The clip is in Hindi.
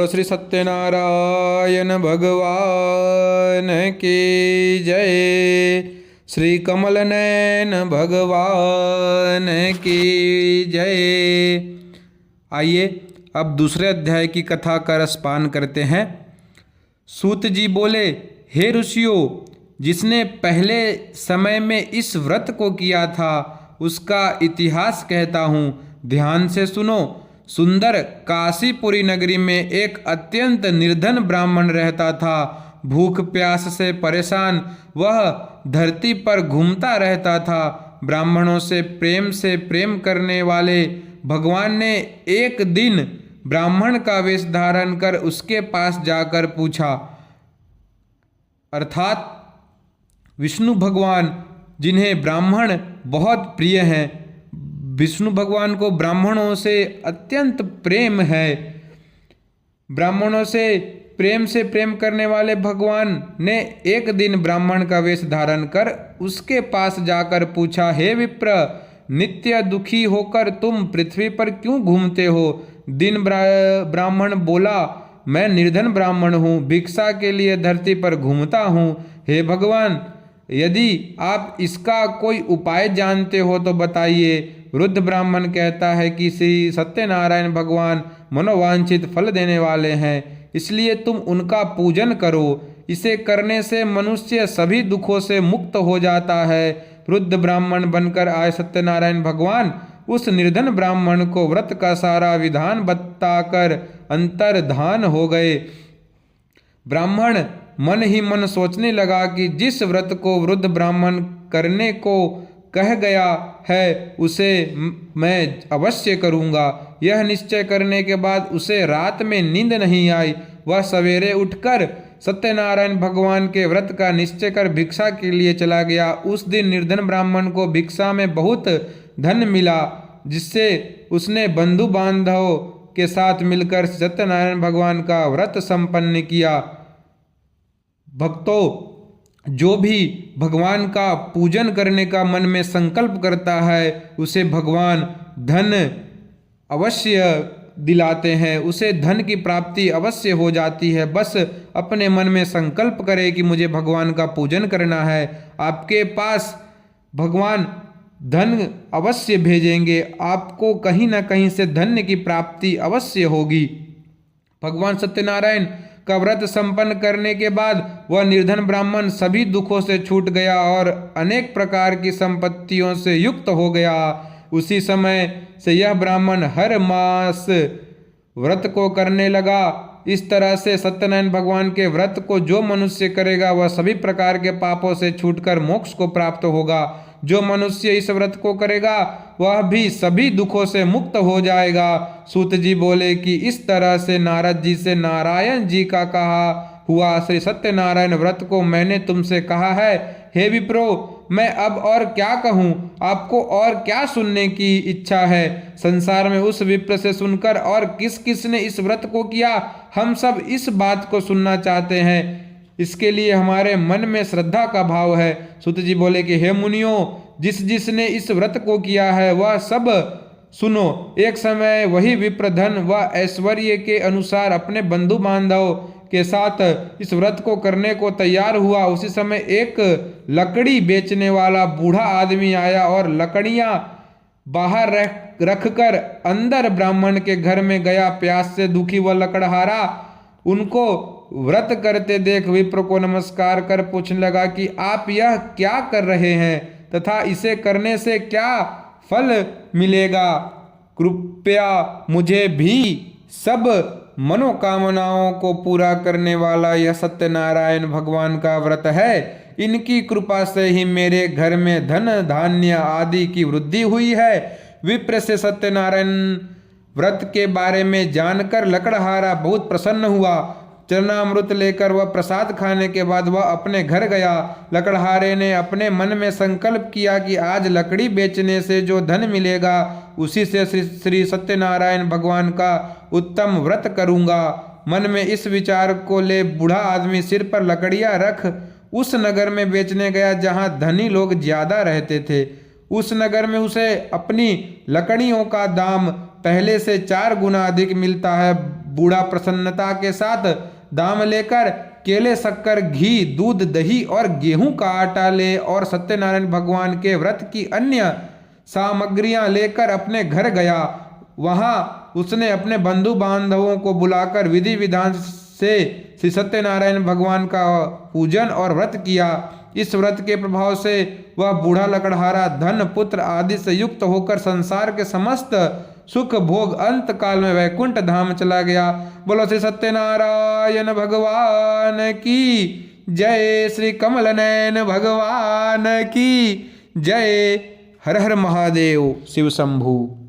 श्री सत्यनारायण भगवान की जय। श्री कमल नयन भगवान की जय। आइए अब दूसरे अध्याय की कथा का रसपान करते हैं। सूत जी बोले, हे ऋषियों, जिसने पहले समय में इस व्रत को किया था उसका इतिहास कहता हूँ, ध्यान से सुनो। सुंदर काशीपुरी नगरी में एक अत्यंत निर्धन ब्राह्मण रहता था। भूख प्यास से परेशान वह धरती पर घूमता रहता था। ब्राह्मणों से प्रेम करने वाले भगवान ने एक दिन ब्राह्मण का वेश धारण कर उसके पास जाकर पूछा, अर्थात विष्णु भगवान जिन्हें ब्राह्मण बहुत प्रिय हैं, विष्णु भगवान को ब्राह्मणों से अत्यंत प्रेम है। ब्राह्मणों से प्रेम करने वाले भगवान ने एक दिन ब्राह्मण का वेश धारण कर उसके पास जाकर पूछा, हे विप्र, नित्य दुखी होकर तुम पृथ्वी पर क्यों घूमते हो? ब्राह्मण बोला, मैं निर्धन ब्राह्मण हूँ, भिक्षा के लिए धरती पर घूमता हूँ। हे भगवान, यदि आप इसका कोई उपाय जानते हो तो बताइए। वृद्ध ब्राह्मण कहता है कि श्री सत्यनारायण भगवान मनोवांछित फल देने वाले हैं, इसलिए तुम उनका पूजन करो। इसे करने से मनुष्य सभी दुखों से मुक्त हो जाता है। वृद्ध ब्राह्मण बनकर आए सत्यनारायण भगवान उस निर्धन ब्राह्मण को व्रत का सारा विधान बताकर अंतर्धान हो गए। ब्राह्मण मन ही मन सोचने लगा कि जिस व्रत को वृद्ध ब्राह्मण करने को कह गया है उसे मैं अवश्य करूँगा। यह निश्चय करने के बाद उसे रात में नींद नहीं आई। वह सवेरे उठकर सत्यनारायण भगवान के व्रत का निश्चय कर भिक्षा के लिए चला गया। उस दिन निर्धन ब्राह्मण को भिक्षा में बहुत धन मिला, जिससे उसने बंधु बांधवों के साथ मिलकर सत्यनारायण भगवान का व्रत संपन्न किया। भक्तों, जो भी भगवान का पूजन करने का मन में संकल्प करता है उसे भगवान धन अवश्य दिलाते हैं, उसे धन की प्राप्ति अवश्य हो जाती है। बस अपने मन में संकल्प करें कि मुझे भगवान का पूजन करना है, आपके पास भगवान धन अवश्य भेजेंगे। आपको कहीं ना कहीं से धन की प्राप्ति अवश्य होगी। भगवान सत्यनारायण का व्रत संपन्न करने के बाद वह निर्धन ब्राह्मण सभी दुखों से छूट गया और अनेक प्रकार की संपत्तियों से युक्त हो गया। उसी समय से यह ब्राह्मण हर मास व्रत को करने लगा। इस तरह से सत्यनारायण भगवान के व्रत को जो मनुष्य करेगा वह सभी प्रकार के पापों से छूटकर मोक्ष को प्राप्त होगा। जो मनुष्य इस व्रत को करेगा वह भी सभी दुखों से मुक्त हो जाएगा। सूत जी बोले कि इस तरह से नारद जी से नारायण जी का कहा हुआ श्री सत्यनारायण व्रत को मैंने तुमसे कहा है। हे विप्रो, मैं अब और क्या कहूँ? आपको और क्या सुनने की इच्छा है? संसार में उस विप्र से सुनकर और किस किस ने इस व्रत को किया, हम सब इस बात को सुनना चाहते हैं। इसके लिए हमारे मन में श्रद्धा का भाव है। सूत जी बोले कि हे मुनियों, जिसने इस व्रत को किया है वह सब सुनो। एक समय वही विप्र धन व ऐश्वर्य के अनुसार अपने बंधु बांधव के साथ इस व्रत को करने को तैयार हुआ। उसी समय एक लकड़ी बेचने वाला बूढ़ा आदमी आया और लकड़ियां बाहर रखकर अंदर ब्राह्मण के घर में गया। प्यास से दुखी वह लकड़हारा उनको व्रत करते देख विप्र को नमस्कार कर पूछने लगा कि आप यह क्या कर रहे हैं तथा इसे करने से क्या फल मिलेगा? कृपया मुझे भी सब मनोकामनाओं को पूरा करने वाला यह सत्यनारायण भगवान का व्रत है। इनकी कृपा से ही मेरे घर में धन धान्य आदि की वृद्धि हुई है। विप्र से सत्यनारायण व्रत के बारे में जानकर लकड़हारा बहुत प्रसन्न हुआ। चरणामृत लेकर वह प्रसाद खाने के बाद वह अपने घर गया। लकड़हारे ने अपने मन में संकल्प किया कि आज लकड़ी बेचने से जो धन मिलेगा उसी से श्री सत्यनारायण भगवान का उत्तम व्रत करूंगा। मन में इस विचार को ले बूढ़ा आदमी सिर पर लकड़ियां रख उस नगर में बेचने गया जहां धनी लोग ज्यादा रहते थे। उस नगर में उसे अपनी लकड़ियों का दाम पहले से 4 गुना अधिक मिलता है। बूढ़ा प्रसन्नता के साथ दाम लेकर केले, शक्कर, घी, दूध, दही और गेहूं का आटा ले और सत्यनारायण भगवान के व्रत की अन्य सामग्रियां लेकर अपने घर गया। वहां उसने अपने बंधु बांधवों को बुलाकर विधि विधान से श्री सत्यनारायण भगवान का पूजन और व्रत किया। इस व्रत के प्रभाव से वह बूढ़ा लकड़हारा धन, पुत्र आदि से युक्त होकर संसार के समस्त सुख भोग अंत काल में वैकुंठ धाम चला गया। बोलो श्री सत्यनारायण भगवान की जय, श्री कमल नयन भगवान की जय। हर हर महादेव, शिव शंभु।